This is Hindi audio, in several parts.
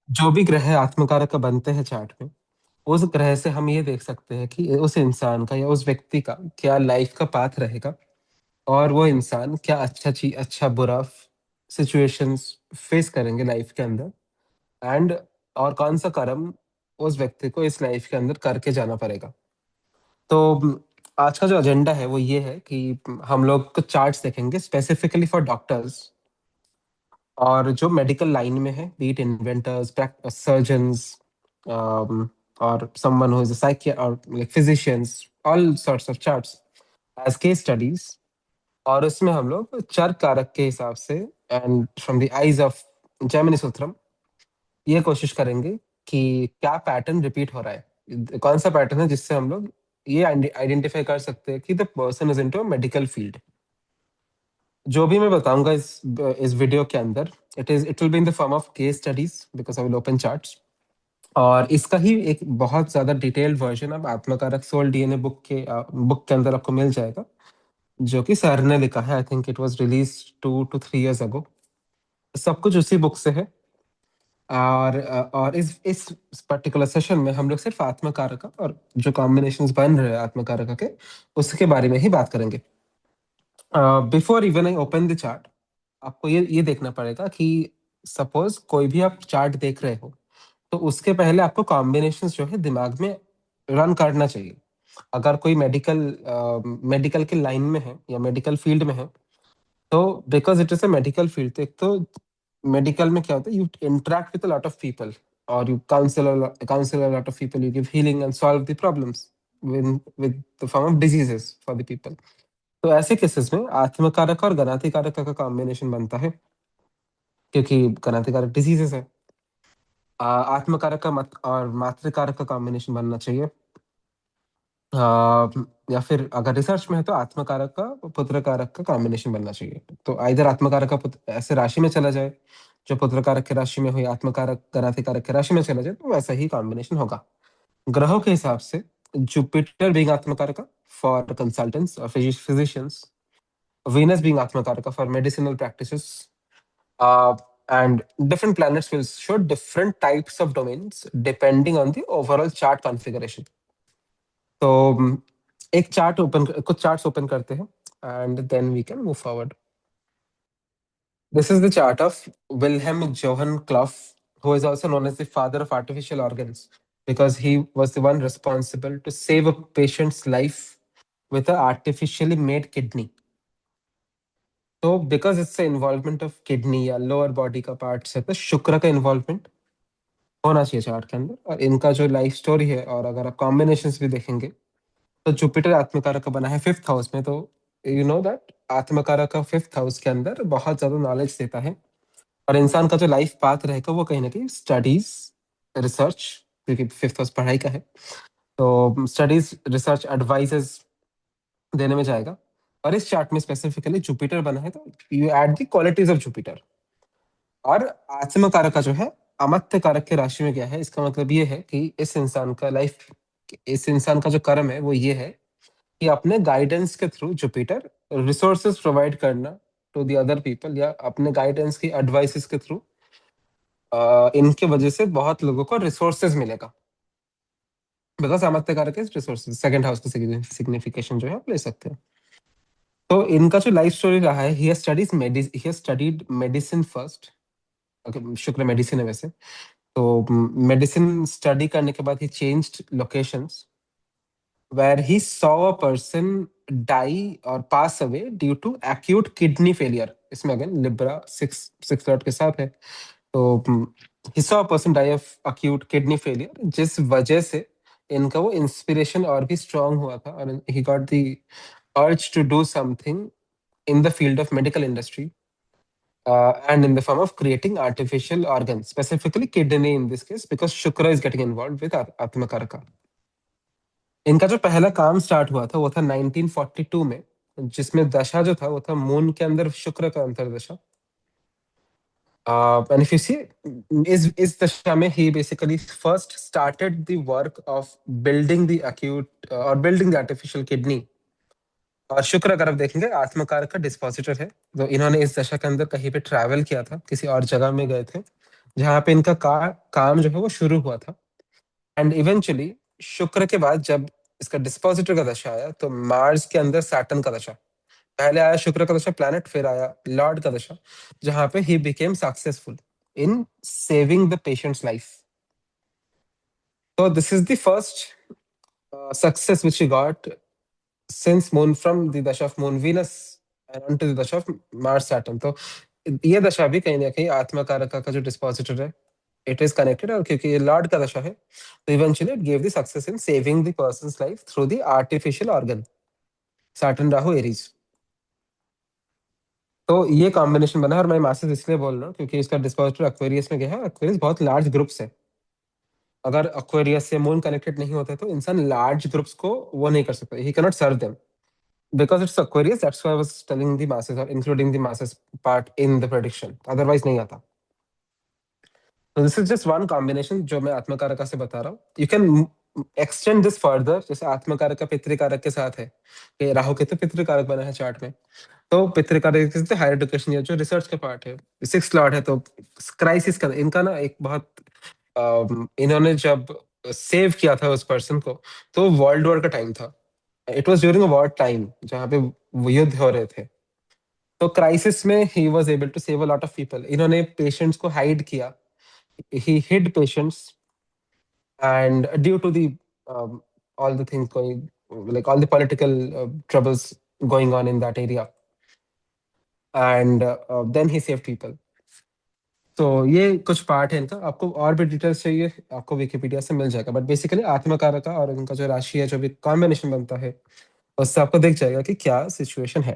जो भी ग्रह आत्मकारक बनते हैं चार्ट में, उस ग्रह से हम ये देख सकते हैं कि उस इंसान का या उस व्यक्ति का क्या लाइफ का पाथ रहेगा, और वो इंसान क्या अच्छा बुरा सिचुएशंस फेस करेंगे लाइफ के अंदर, एंड और कौन सा कर्म उस व्यक्ति को इस लाइफ के अंदर करके जाना पड़ेगा। तो आज का जो एजेंडा है वो ये है कि हम लोग कुछ चार्ट्स देखेंगे स्पेसिफिकली फॉर डॉक्टर्स और जो मेडिकल लाइन में है, बीट इन्वेंटर्स, सर्जन्स, और समवन हु इज अ और like physicians, all sorts of charts as case studies. और उसमें हम लोग चर कारक के हिसाब से and from the eyes of Jaimini Sutram ये कोशिश करेंगे कि क्या पैटर्न रिपीट हो रहा है, कौन सा पैटर्न है जिससे हम लोग ये आइडेंटिफाई कर सकते हैं कि the person is into medical field. जो भी मैं बताऊंगा इस वीडियो के अंदर, it will be in the form of case studies because I will open charts. और इसका ही एक बहुत ज्यादा डिटेल्ड वर्जन अब आत्मकारक सोल डीएनए बुक के अंदर आपको मिल जाएगा, जो कि सर ने लिखा है। I think it was release 2 to 3 years अगो। सब कुछ उसी बुक से है। और इस पर्टिकुलर सेशन में हम लोग सिर्फ आत्मकारक और जो कॉम्बिनेशंस बन रहे हैं आत्मकारक के, उसके बारे में ही बात करेंगे। Before even I open the chart, आपको ये देखना पड़ेगा कि सपोज कोई भी आप चार्ट देख रहे हो, तो उसके पहले आपको कॉम्बिनेशंस जो है दिमाग में रन करना चाहिए। अगर कोई मेडिकल के लाइन में है या मेडिकल फील्ड में है, तो because it is a medical field, तो एक तो मेडिकल में क्या होता है, you interact with a lot of people और you counsel a lot of people, you give healing and solve the problems with the form of diseases for the people. तो ऐसे केसेस में आत्मकारक और गणातिकारक का कॉम्बिनेशन बनता है, क्योंकि गणातिकारक डिजीजेस है। आत्मकारक का मत और मातृकारक का कॉम्बिनेशन बनना चाहिए। या फिर अगर रिसर्च में है तो आत्मकारक का पुत्रकारक का कॉम्बिनेशन बनना चाहिए। तो आइदर आत्मकारक का पुत्र ऐसे राशि में चला जाए, जो पुत्रकारक की राशि में हो, या आत्मकारक गणातिकारक की राशि में चला जाए, तो वैसा ही कॉम्बिनेशन होगा। ग्रहों के हिसाब से जुपिटर बीइंग आत्मकारक फॉर कंसल्टेंट्स और physicians, Venus being Atmakaraka for medicinal practices, and different planets will show different types of domains depending on the overall chart configuration. तो एक चार्ट ओपन कुछ चार्ट्स ओपन करते हैं and then we can move forward. This is the chart of Willem Johan Kolff, who is also known as the father of artificial organs because he was the one responsible to save a patient's life with a artificially made kidney. तो बिकॉज इससे इन्वॉल्वमेंट ऑफ किडनी या लोअर बॉडी का पार्ट है, तो शुक्र का इन्वॉल्वमेंट होना चाहिए चार्ट के अंदर। और इनका जो लाइफ स्टोरी है, और अगर आप कॉम्बिनेशंस भी देखेंगे, तो जुपिटर आत्मकारक का बना है 5th हाउस में। तो यू नो दैट आत्मकारक का 5th हाउस के अंदर बहुत ज्यादा नॉलेज देता है। और इंसान का जो लाइफ पाथ रहेगा वो कहीं ना कहीं स्टडीज, रिसर्च, क्योंकि 5th हाउस पढ़ाई का है, तो स्टडीज, रिसर्च, एडवाइसेस देने में जाएगा। और इस चार्ट में स्पेसिफिकली जुपिटर बना है, तो you add the qualities of Jupiter. और आत्म कारक का जो है अमत्य कारक के राशि में गया है। इसका मतलब ये है कि इस इंसान का जो कर्म है वो ये है कि अपने गाइडेंस के थ्रू जुपिटर रिसोर्सेज प्रोवाइड करना टू द अदर पीपल, या अपने गाइडेंस की एडवाइसेस के थ्रू इनके वजह से बहुत लोगों को रिसोर्सेज मिलेगा। बिकॉज अमत्य कारक है रिसोर्सेज, सेकंड हाउस की सिग्निफिकेशन जो है आप ले सकते हैं। तो इनका जो लाइफ स्टोरी रहा है, he has studied medicine first. शुक्र मेडिसिन है वैसे, तो मेडिसिन स्टडी करने के बाद he changed locations where he saw a person die और pass away due to acute kidney failure. इसमें अगेन लिब्रा सिक्स लॉर्ड के साथ है। तो he saw a person die of acute kidney failure, जिस वजह से इनका वो इंस्पिरेशन और भी स्ट्रांग हुआ था, और ही got the urge to do something in the field of medical industry, and in the form of creating artificial organs, specifically kidney in this case, because Shukra is getting involved with Atmakaraka. इनका जो पहला काम स्टार्ट हुआ था वो था 1942 में, जिसमें दशा जो था वो था मून के अंदर शुक्र का अंतर्दशा। And if you see, इस दशा में he basically first started the work of building the building the artificial kidney। और शुक्र अगर आप देखेंगे आत्मकारक का डिस्पोजिटर है, तो इन्होंने इस दशा के अंदर कहीं पे ट्रैवल किया था, किसी और जगह में गए थे, जहाँ पे इनका काम जो है वो शुरू हुआ था। एंड इवेंचुअली शुक्र के बाद जब इसका डिस्पोजिटर का दशा आया तो मार्स के अंदर सैटर्न का दशा, पहले आया शुक्र का दशा प्लैनेट, फिर आया लॉर्ड का दशा, जहाँ पे he became successful in saving the patient's life. तो this is the first success which he got since moon from the dasha of moon Venus and onto the dasha of Mars Saturn। तो ये दशा भी कहीं ना कहीं आत्मा कारका का जो डिस्पोजिटर है इट इज कनेक्टेड, और क्योंकि ये लॉर्ड का दशा है तो eventually it gave the success in saving the persons life through the artificial organ Saturn Rahu Aries. तो ये कॉम्बिनेशन बना है, और मैं मास्टर्स इसलिए बोल रहा हूँ क्योंकि इसका डिस्पोजिटर एक्वेरियस में गया है। एक्वेरियस बहुत लार्ज ग्रुप्स है, अगर एक्वेरियस से मून कनेक्टेड नहीं होते तो इंसान लार्ज ग्रुप्स को वो नहीं कर सकता, he cannot serve them because it's Aquarius. That's why I was telling the masses or including the masses part in the prediction. Otherwise नहीं आता। So this is just one combination जो मैं आत्मकारक से बता रहा हूँ। You can extend this further, जैसे आत्मकारक पितृकारक के साथ है कि राहु केतु पितृकारक बना है चार्ट में, तो पितृकारक से हायर एजुकेशन या जो रिसर्च का पार्ट है, सिक्स लॉर्ड है, तो क्राइसिस का इनका ना एक बहुत इन्होंने जब सेव किया था उस पर्सन को तो वर्ल्ड वॉर का टाइम था। It was during a war time जहाँ पे वो युद्ध हो रहे थे। तो क्राइसिस में he was able to save a lot of people. इन्होंने पेशेंट्स को हाइड किया, he hid patients and due to the all the things going, like all the political troubles going on in that area, and then he saved people। तो ये कुछ पार्ट है इनका। आपको और भी डिटेल्स चाहिए आपको विकिपीडिया से मिल जाएगा, बट बेसिकली आत्मकारका और इनका जो राशि है जो भी कॉम्बिनेशन बनता है उससे आपको दिख जाएगा कि क्या सिचुएशन है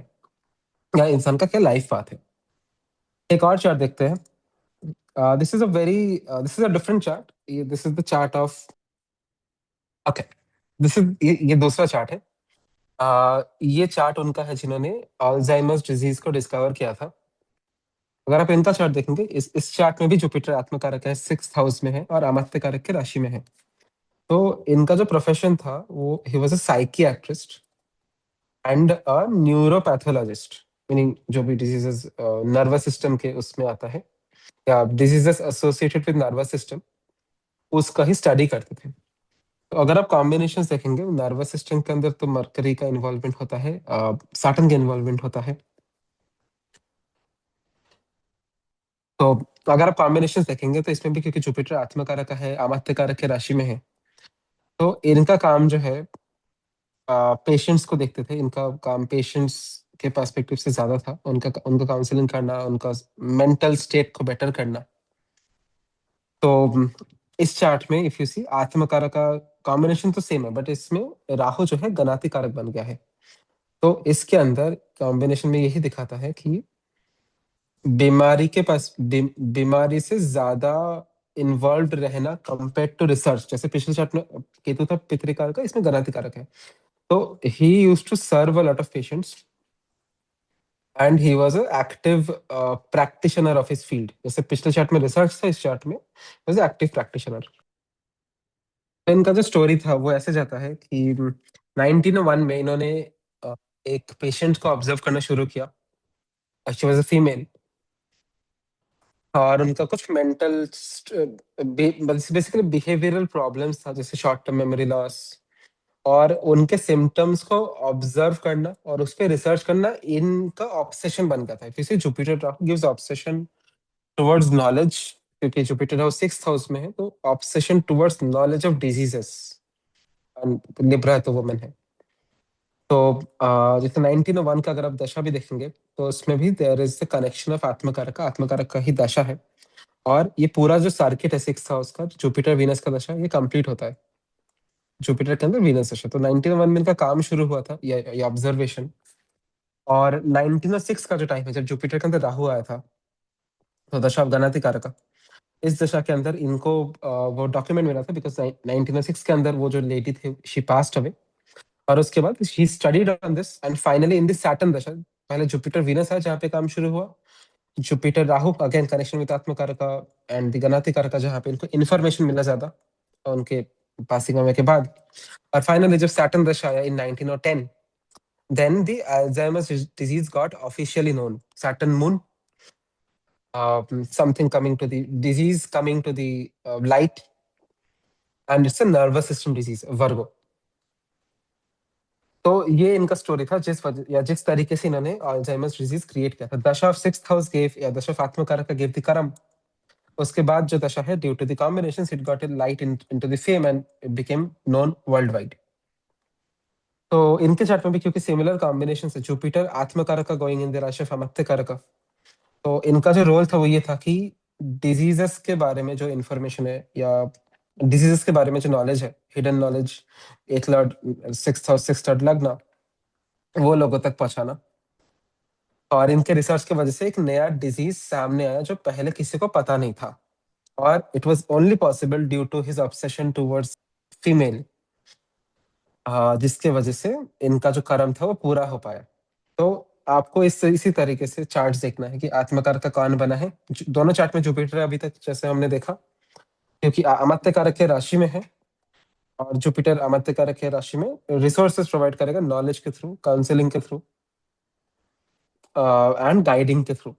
या इंसान का क्या लाइफ पाथ है। एक और चार्ट देखते हैं। This is a different chart. This is the chart of, okay, this is ये दूसरा चार्ट है। ये चार्ट उनका है जिन्होंने अल्जाइमर्स डिजीज को डिस्कवर किया था। अगर आप इनका चार्ट देखेंगे, इस चार्ट में भी जुपिटर आत्मकारक है, सिक्स्थ हाउस में है और अमात्य कारक के राशि में है। तो इनका जो प्रोफेशन था वो ही was a psychiatrist and a neuropathologist, meaning जो भी डिजीजेस नर्वस सिस्टम के उसमें आता है या diseases associated with nervous system उसका ही स्टडी करते थे। तो अगर आप कॉम्बिनेशन देखेंगे नर्वस सिस्टम के अंदर तो मरकरी का इन्वॉल्वमेंट होता है, सैटर्न का इन्वॉल्वमेंट होता है। तो अगर आप कॉम्बिनेशन देखेंगे तो इसमें भी क्योंकि जुपिटर आत्मकारक का है, अमात्य कारक के राशि में है, तो इनका काम जो है पेशेंट्स को देखते थे। इनका काम पेशेंट्स के पर्सपेक्टिव से ज्यादा था, उनका उनका काउंसलिंग करना, उनका मेंटल स्टेट को बेटर करना। तो इस चार्ट में इफ यू सी आत्मकारक का कॉम्बिनेशन तो सेम है, बट इसमें राहु जो है गणाति कारक बन गया है। तो इसके अंदर कॉम्बिनेशन में यही दिखाता है कि बीमारी के पास बीमारी से ज्यादा इन्वॉल्व रहना कंपेयर टू रिसर्च। जैसे पिछले चार्ट में केतु था पितृकारक का, इसमें गणाति कारक है। तो he used to serve a lot of patients and he was a active practitioner of his field. जैसे पिछले चार्ट में रिसर्च था, इस चार्ट में वाज एक्टिव प्रैक्टिशनर। इनका जो स्टोरी था वो ऐसे जाता है कि 1901 में इन्होंने एक पेशेंट को ऑब्जर्व करना शुरू किया। शी वाज अ फीमेल और उनका कुछ मेंटल बेसिकली बिहेवियरल प्रॉब्लम्स था, जैसे शॉर्ट टर्म मेमोरी लॉस, और उनके सिम्टम्स को ऑब्जर्व करना और उस पर रिसर्च करना इनका ऑब्सेशन बन गया था। किसी Jupiter Rahu gives obsession towards knowledge, क्योंकि जुपिटर राहु सिक्स्थ हाउस में है तो obsession towards knowledge of diseases, Libra तो वुमन है। तो जैसे 1901 का अगर आप दशा भी देखेंगे तो उसमें भी there is the connection of आत्मकारक का ही दशा है। और ये पूरा जो सर्किट है सिक्स हाउस का, जुपिटर वीनस का दशा, ये कंप्लीट होता है जुपिटर के अंदर वीनस दशा। तो 1901 में इनका काम शुरू हुआ था, ये ऑब्जर्वेशन। और 1906 का जो टाइम है जब जुपिटर के अंदर राहु आया था, तो दशा अवगनाति कारक, इस दशा के अंदर इनको वो डॉक्यूमेंट मिला था बिकॉज 1906 के अंदर वो जो लेडी थी शी पास्ड अवे। और उसके बाद he studied on this and finally in this Saturn दशा, पहले जुपिटर वीनस है जहाँ पे काम शुरू हुआ, Jupiter Rahu again connection with आत्मकारक एंड द गणाति कारक जहाँ पे इनको इन्फॉर्मेशन मिला ज्यादा उनके पासिंग अवे के बाद। और फाइनली जब सैटर्न दशा आया इन 1910, then the Alzheimer's disease got officially known, Saturn moon। something coming to the disease coming to the light, and it's a nervous system disease, Virgo. तो ये इनका स्टोरी था जिस तरीके से इन्होंने अल्जाइमर्स डिजीज क्रिएट किया था। दशा ऑफ सिक्स्थ हाउस गेव, या दशा ऑफ आत्मकारक का गिव द कर्म। उसके बाद जो दशा है, due to the combination it got a light into the fame and it became known world wide. तो इनके चार्ट में भी क्योंकि सिमिलर कॉम्बिनेशन है, जुपिटर आत्मकारक का गोइंग इन द राशि ऑफ अमत्यकारक का, तो इनका जो रोल था वो ये था कि डिजीजेस के बारे में जो इन्फॉर्मेशन है, या डिजीजेस के बारे में जो नॉलेज है, हिडन नॉलेज, एथ लॉर्ड, सिक्स्थ लॉर्ड लग्न, वो लोगों तक पहुंचाना। और इनके रिसर्च की वजह से एक नया डिजीज सामने आया जो पहले किसी को पता नहीं था, और it was only possible due to his obsession towards female, जिसके वजह से इनका जो कर्म था वो पूरा हो पाया। तो आपको इसी तरीके से चार्ट देखना है कि आत्मकार का कौन बना है। दोनों चार्ट में जुपिटर अभी तक जैसे हमने देखा, क्योंकि अमत्य कारक के राशि में है, और जुपिटर अमत्य कारक के राशि में रिसोर्सेस प्रोवाइड करेगा नॉलेज के थ्रू, काउंसलिंग के थ्रू, एंड गाइडिंग के थ्रू।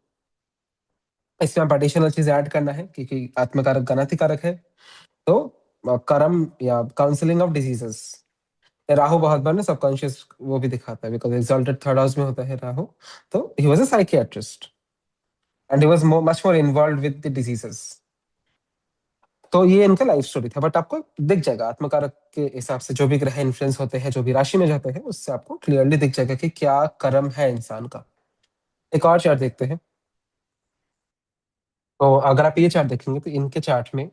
इसमें आप एडिशनल चीज ऐड करना है क्योंकि आत्मकारक गणातिकारक है, तो कर्म या काउंसलिंग ऑफ डिजीजेस। राहु बहुत बार ना सबकॉन्शियस वो भी दिखाता है, बिकॉज एक्सॉल्टेड थर्ड हाउस में होता है राहु। तो ही was a psychiatrist and he was much more involve with the diseases. तो ये इनका लाइफ स्टोरी था, बट आपको दिख जाएगा आत्मकारक के हिसाब से जो भी ग्रह इन्फ्लुएंस होते हैं, जो भी राशि में जाते हैं, उससे आपको क्लियरली दिख जाएगा कि क्या कर्म है इंसान का। एक और चार्ट देखते हैं। तो अगर आप ये चार्ट देखेंगे तो इनके चार्ट में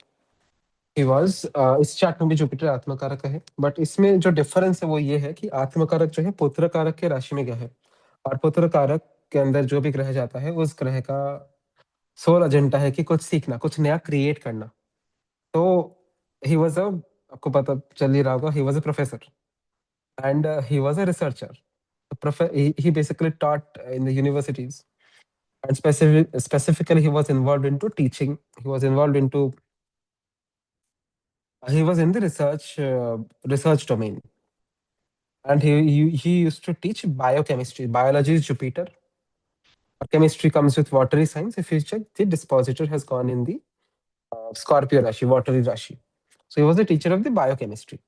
ही वाज, इस चार्ट में भी जुपिटर आत्मकारक है, बट इसमें जो डिफरेंस है वो ये है कि आत्मकारक जो है पुत्र कारक के राशि में गया है, और पुत्र कारक के अंदर जो भी ग्रह जाता है उस ग्रह का सोल एजेंडा है कि कुछ सीखना, कुछ नया क्रिएट करना। तो ही वाज अ, आपको पता चल ही रहा होगा, ही was a professor and he was a researcher. He basically taught in the universities, and specifically he was involved into teaching. He was in the research domain, and he used to teach biochemistry. Biology is Jupiter. Chemistry comes with watery signs. If you check, the dispositor has gone in the Scorpio Rashi, watery Rashi. So he was a teacher of the biochemistry.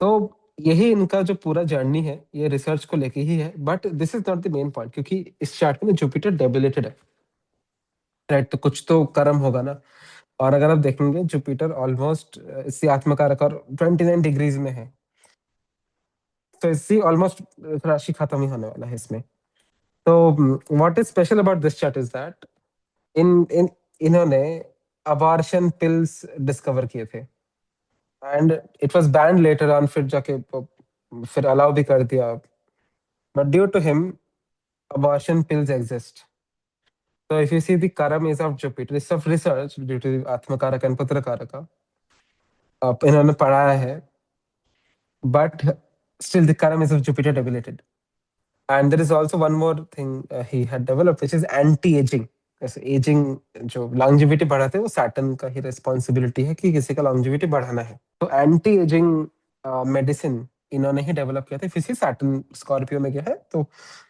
तो यही इनका जो पूरा जर्नी है ये रिसर्च को लेके ही है, but this is not the main point, क्योंकि इस चार्ट में जुपिटर डेबिलेटेड है, राइट? तो कुछ तो कर्म होगा ना। और अगर आप देखेंगे जुपिटर ऑलमोस्ट इसी आत्मकारक और 29 डिग्रीज में है, तो इसी ऑलमोस्ट राशि खत्म ही होने वाला है इसमें। तो what is special about this chart is that in in इन्होंने अबॉर्शन पिल्स डिस्कवर किए थे, and it was banned later on, फिर जाके फिर अलाउ भी कर दिया, but due to him abortion pills exist. So if you see the karam is of Jupiter, it's of research due to आत्मकारक and पुत्र कारक, इन्होंने पढ़ाया है, but still the karam is of Jupiter debilitated. And there is also one more thing he had developed, which is anti-aging. जैसे एजिंग जो लॉन्जिविटी बढ़ाते हैं वो सैटर्न का ही रिस्पॉन्सिबिलिटी है कि किसी का लॉन्जिविटी बढ़ाना है। तो एंटी एजिंग मेडिसिन इन्होंने ही डेवलप किया था, फिर सैटर्न स्कॉर्पियो में गया है। तो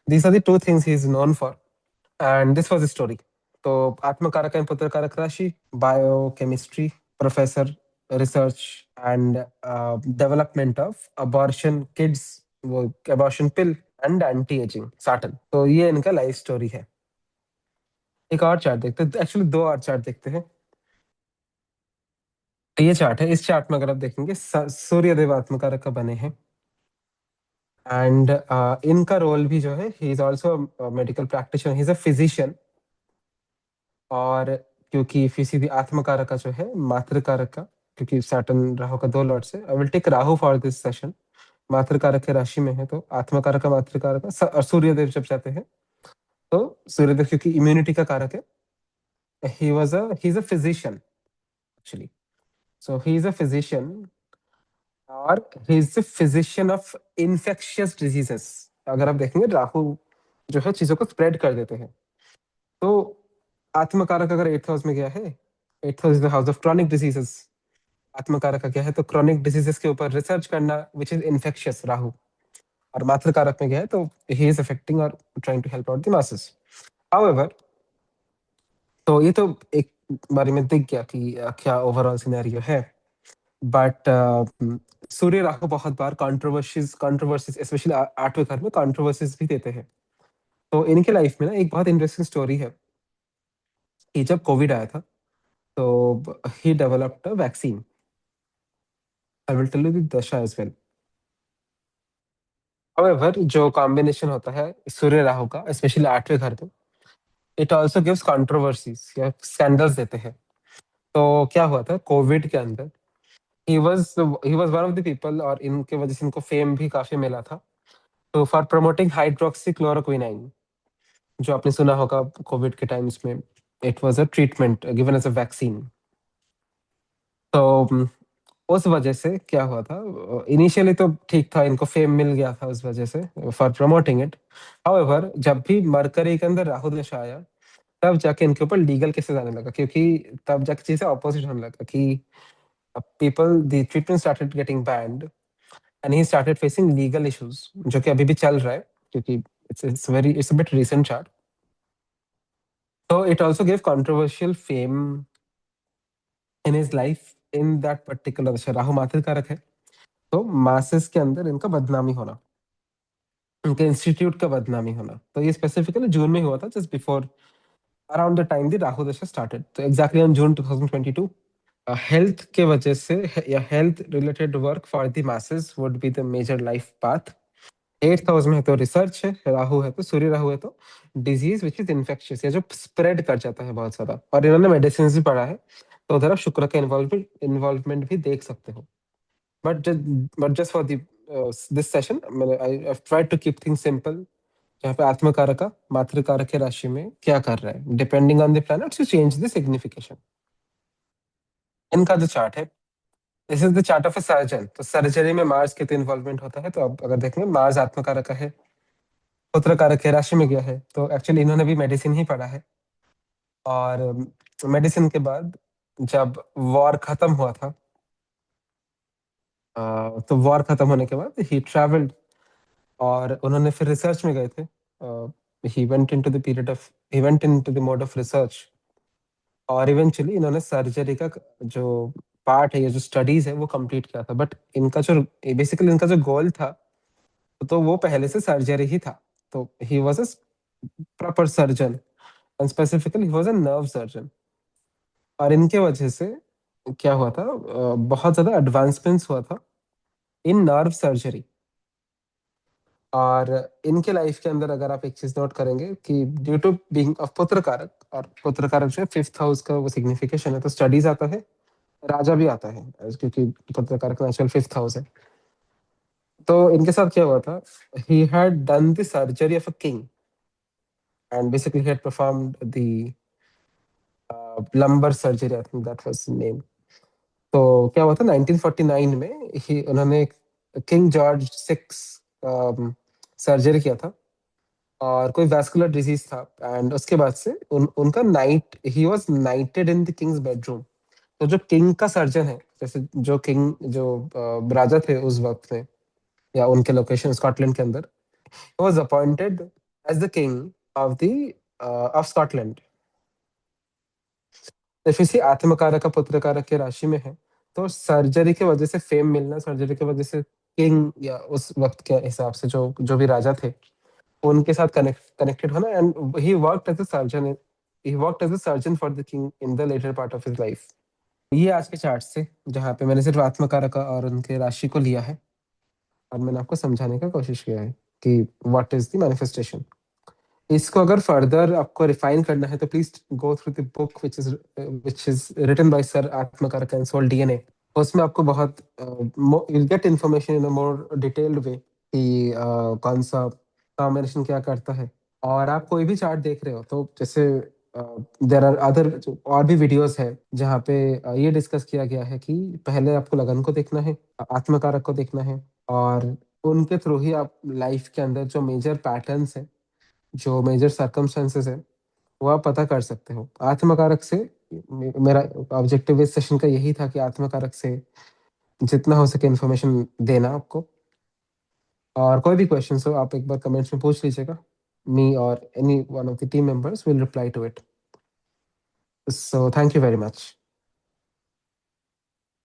these are the two things he is known for, and this was the story. तो आत्मकारक एंड पुत्र कारक राशि, biochemistry, professor, research and development of abortion kids, वो abortion pill and anti ageing Saturn. तो ये इनका लाइफ स्टोरी है। एक और चार्ट देखते हैं, एक्चुअली दो और चार्ट देखते हैं। तो ये चार्ट है, इस चार्ट में अगर आप देखेंगे सूर्य देव आत्मकारक का बने हैं, एंड इनका रोल भी जो है, he is also medical practitioner, he is a physician. और क्योंकि फिर आत्मकारक का जो है मातृकारक का, क्योंकि सैटर्न राहु का दो लॉर्ड्स है, I will take Rahu for this session. मातृकारक के राशि में है, तो आत्मकारक का मातृकारक का, और सूर्यदेव जब जाते हैं तो सूर्यदेव क्योंकि इम्यूनिटी का कारक है, he is a physician actually. So he is a physician, और he is the physician of infectious diseases. अगर आप देखेंगे राहु जो है चीजों को स्प्रेड कर देते हैं। तो आत्मकारक अगर एट्थ हाउस में गया है, eighth house is the house of chronic diseases, आत्मकारक का क्या है तो क्रॉनिक डिजीजेस के ऊपर रिसर्च करना, विच इज इन्फेक्शियस राहु। और मातृकारक में गया है तो ही इज अफेक्टिंग और trying to help out the masses. However तो ये तो एक बारे में दिख गया कि क्या ओवरऑल सिनेरियो है। बट सूर्य राहु बहुत बार कंट्रोवर्सीज कंट्रोवर्सीज स्पेशली आठवें घर में कंट्रोवर्सीज भी देते हैं। तो इनके लाइफ में ना एक बहुत इंटरेस्टिंग स्टोरी है कि जब कोविड आया था तो he developed a vaccine. I will tell you the dasha as well. However जो कॉम्बिनेशन होता है सूर्य राहु का स्पेशली आठवें घर में, इट आल्सो गिव्स कंट्रोवर्सीज या स्कैंडल्स देते हैं। तो क्या हुआ था कोविड के अंदर, he was one of the people, और इनके वजह से इनको फेम भी काफी मिला था। तो फॉर प्रमोटिंग हाइड्रोक्सी क्लोरोक्विनाइन, जो आपने सुना होगा कोविड के टाइम्स में, it was a treatment given as a vaccine. तो उस वजह से क्या हुआ था, इनिशियली तो ठीक था, इनको फेम मिल गया था उस वजह से फॉर प्रमोटिंग इट। हाउएवर जब भी मरकरी के अंदर राहु दशा आया, तब जाके इनके ऊपर लीगल केसेस आने लगा, क्योंकि तब जाके चीजें ऑपोजिट होने लगा कि people the treatment started getting banned and he started facing legal issues, जो कि अभी भी चल रहा है, क्योंकि it's a bit recent chart. तो it also give controversial fame in his life in that particular dasha. Rahu मातृ कारक है, तो मासेस के अंदर इनका बदनामी होना, उनके इंस्टीट्यूट का बदनामी होना, तो ये स्पेसिफिकली जून में हुआ था, just before around the time the Rahu दशा स्टार्टेड, तो एग्जैक्टली ऑन जून 2022। हेल्थ के वजह से या health related work for the masses would be the major life path. Eighth house में है तो रिसर्च है, राहु है तो सूर्य राहु है तो डिजीज विच इज इन्फेक्शियस, या जो स्प्रेड कर जाता है बहुत ज्यादा, और इन्होंने मेडिसिन भी पढ़ा है, तो उधर आप शुक्र का इन्वॉल्वमेंट भी देख सकते हो। But but just for this session मैंने I try to keep things simple, जहाँ पे आत्मकारक का मातृकारक के राशि में क्या कर रहा है, depending on the planets to change the signification. इनका जो चार्ट है, this is the chart of a surgeon. तो सर्जरी में मार्स के तो इन्वॉल्वमेंट होता है, तो अब अगर देखेंगे मार्स आत्मकारक का है, पुत्र कारक है, राशि में गया है, तो एक्चुअली इन्होंने भी मेडिसिन ही पढ़ा है। और मेडिसिन के बाद जब वॉर खत्म हुआ था, तो वॉर खत्म होने के बाद ही ट्रैवल्ड, और उन्होंने फिर रिसर्च में गए थे। He went into the mode of research, और इवेंचुअली इन्होंने सर्जरी का जो पार्ट है या जो स्टडीज है वो कंप्लीट किया था। बट इनका जो बेसिकली इनका जो गोल था, तो वो पहले से सर्जरी ही था। तो ही was a proper surgeon, and specifically he was a nerve surgeon. और इनके वजह से क्या हुआ था, बहुत ज्यादा एडवांसमेंट्स हुआ था इन नर्व सर्जरी। और इनके लाइफ के अंदर अगर आप एक चीज नोट करेंगे कि ड्यू टू बीइंग ऑफ पुत्र कारक, और पुत्र कारक जो है फिफ्थ हाउस का वो सिग्निफिकेशन है, तो स्टडीज आता है, राजा भी आता है, क्योंकि पुत्र कारक नेचुरल फिफ्थ हाउस है। तो इनके साथ क्या हुआ था, he had done the surgery of a king, and basically he had performed the lumbar surgery, I think that was name. तो क्या हुआ था 1949 में, ही उन्होंने किंग जॉर्ज सिक्स सर्जरी किया था, और कोई वैस्कुलर डिजीज था, एंड उसके बाद से उनका night he was नाइटेड in the Kings bedroom. तो जो किंग का सर्जन है, जैसे जो किंग जो राजा थे उस वक्त में, या उनके लोकेशन स्कॉटलैंड के अंदर, was appointed as the king of the of Scotland. जैसे इसी आत्मकारक का पुत्रकारक के राशि में है, तो सर्जरी की वजह से फेम मिलना, सर्जरी की वजह से किंग या उस वक्त के हिसाब से जो जो भी राजा थे उनके साथ कनेक्टेड होना, and he worked as a surgeon for the king in the latter part of his life. ये आज के चार्ट से, जहाँ पे मैंने सिर्फ आत्मकारक और उनके राशि को लिया है, और मैंने आपको समझाने का कोशिश किया है कि व्हाट इज द मैनिफेस्टेशन। इसको अगर फर्दर आपको रिफाइन करना है, तो please go through the book which is written by sir Atmakaraka and soul DNA. उसमें आपको बहुत will get information in a more detailed way कि कौन सा कॉम्बिनेशन क्या करता है। और आप कोई भी चार्ट देख रहे हो, तो जैसे देर आर अदर और भी वीडियोस है जहाँ पे ये डिस्कस किया गया है कि पहले आपको लगन को देखना है, आत्मकारक को देखना है, और उनके थ्रू ही आप लाइफ के अंदर जो मेजर पैटर्न्स है, जो मेजर सर्कमस्टेंसेस है, वो आप पता कर सकते हो आत्मकारक से। मेरा ऑब्जेक्टिव इस सेशन का यही था कि आत्मकारक से जितना हो सके इन्फॉर्मेशन देना आपको। और कोई भी क्वेश्चन हो आप एक बार कमेंट्स में पूछ लीजिएगा, me or any one of the team members will reply to it. So thank you very much.